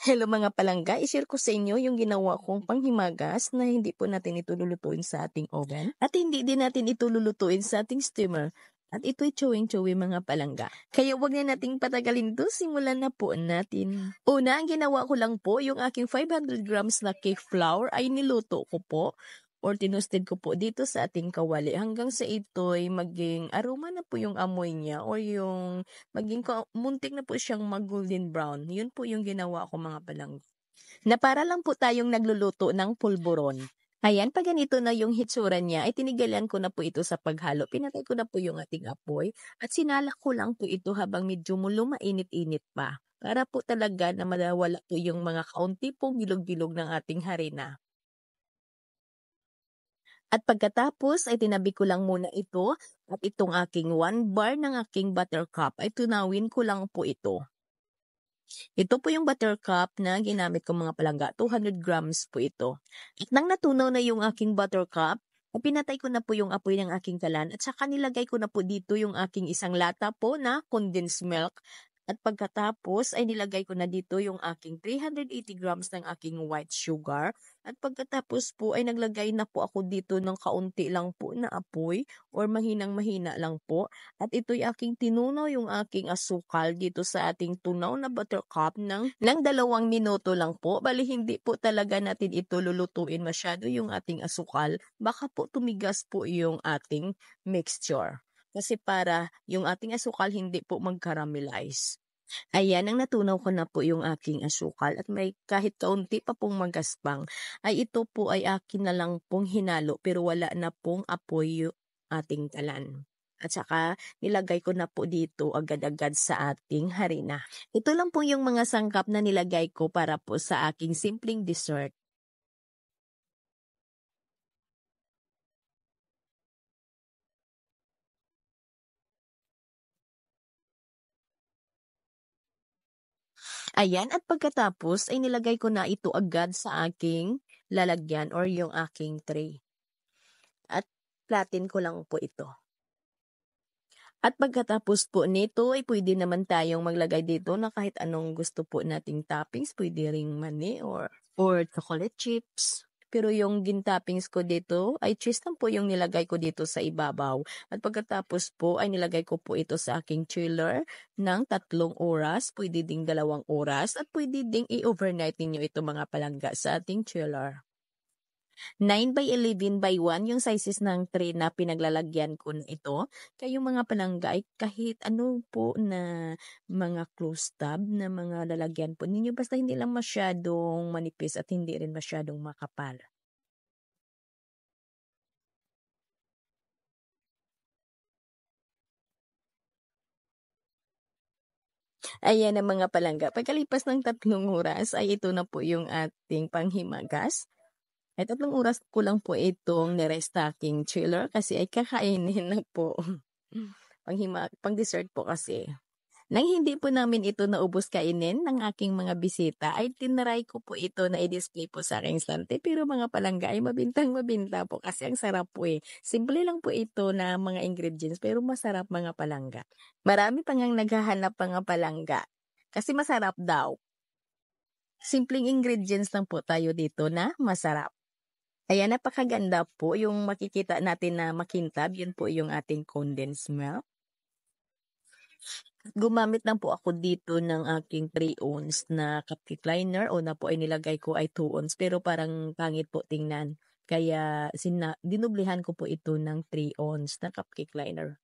Hello mga palangga, i-share ko sa inyo yung ginawa kong panghimagas na hindi po natin ito lulutuin sa ating oven at hindi din natin ito lulutuin sa ating steamer. At ito'y chewing-chewy mga palangga. Kaya wag na nating patagalin to, simulan na po natin. Una, ang ginawa ko lang po, yung aking 500 grams na cake flour ay niluto ko po or tinusted ko po dito sa ating kawali hanggang sa ito'y maging aroma na po yung amoy niya or yung maging muntik na po siyang mag-golden brown. Yun po yung ginawa ko mga palangga. Na para lang po tayong nagluluto ng pulburon. Ayan, pag ganito na yung hitsura niya, ay tinigalan ko na po ito sa paghalo. Pinatay ko na po yung ating apoy at sinalak ko lang po ito habang medyo lumainit-init pa. Para po talaga na madawala po yung mga kaunti pong bilog-bilog ng ating harina. At pagkatapos ay tinabi ko lang muna ito at itong aking 1 bar ng aking buttercup ay tunawin ko lang po ito. Ito po yung buttercup na ginamit ko mga palangga, 200 grams po ito. At nang natunaw na yung aking buttercup, ay pinatay ko na po yung apoy ng aking kalan at saka nilagay ko na po dito yung aking isang lata po na condensed milk. At pagkatapos ay nilagay ko na dito yung aking 380 grams ng aking white sugar. At pagkatapos po ay naglagay na po ako dito ng kaunti lang po na apoy or mahinang-mahina lang po. At ito'y aking tinunaw yung aking asukal dito sa ating tunaw na buttercup ng 2 minuto lang po. Bali hindi po talaga natin ito lulutuin masyado yung ating asukal. Baka po tumigas po yung ating mixture. Kasi para yung ating asukal hindi po mag-caramelize. Ayan, nang natunaw ko na po yung aking asukal at may kahit kaunti pa pong magaspang, ay ito po ay akin na lang pong hinalo pero wala na pong apoy yung ating kalan. At saka nilagay ko na po dito agad-agad sa ating harina. Ito lang po yung mga sangkap na nilagay ko para po sa aking simpleng dessert. Ayan, at pagkatapos ay nilagay ko na ito agad sa aking lalagyan or yung aking tray. At platin ko lang po ito. At pagkatapos po nito ay pwede naman tayong maglagay dito na kahit anong gusto po nating toppings. Pwede ring mani or chocolate chips. Pero yung toppings ko dito ay cheese lang po yung nilagay ko dito sa ibabaw. At pagkatapos po ay nilagay ko po ito sa aking chiller ng 3 oras. Pwede ding 2 oras at pwede ding i-overnight ninyo ito mga palangga sa ating chiller. 9 by 11 by 1 yung sizes ng tray na pinaglalagyan ko na ito. Kayong mga palangga ay kahit ano po na mga close tab na mga lalagyan po ninyo basta hindi lang masyadong manipis at hindi rin masyadong makapal. Ayan ang mga palangga. Pagkalipas ng 3 oras ay ito na po yung ating panghimagas. Ay 3 oras ko lang po itong nirestaking chiller kasi ay kakainin na po. Pang dessert po kasi. Nang hindi po namin ito naubos kainin ng aking mga bisita, ay tinry ko po ito na i-display po sa aking stante. Pero mga palangga ay mabintang-mabinta po kasi ang sarap po eh. Simple lang po ito na mga ingredients pero masarap mga palangga. Marami pa ngang naghahanap mga palangga kasi masarap daw. Simpleng ingredients lang po tayo dito na masarap. Ayan, napakaganda po yung makikita natin na makintab. Yun po yung ating condensed milk. Gumamit lang po ako dito ng aking 3 ounce na cupcake liner. Una po ay nilagay ko ay 2 ounce pero parang pangit po tingnan. Kaya dinublihan ko po ito ng 3 ounce na cupcake liner.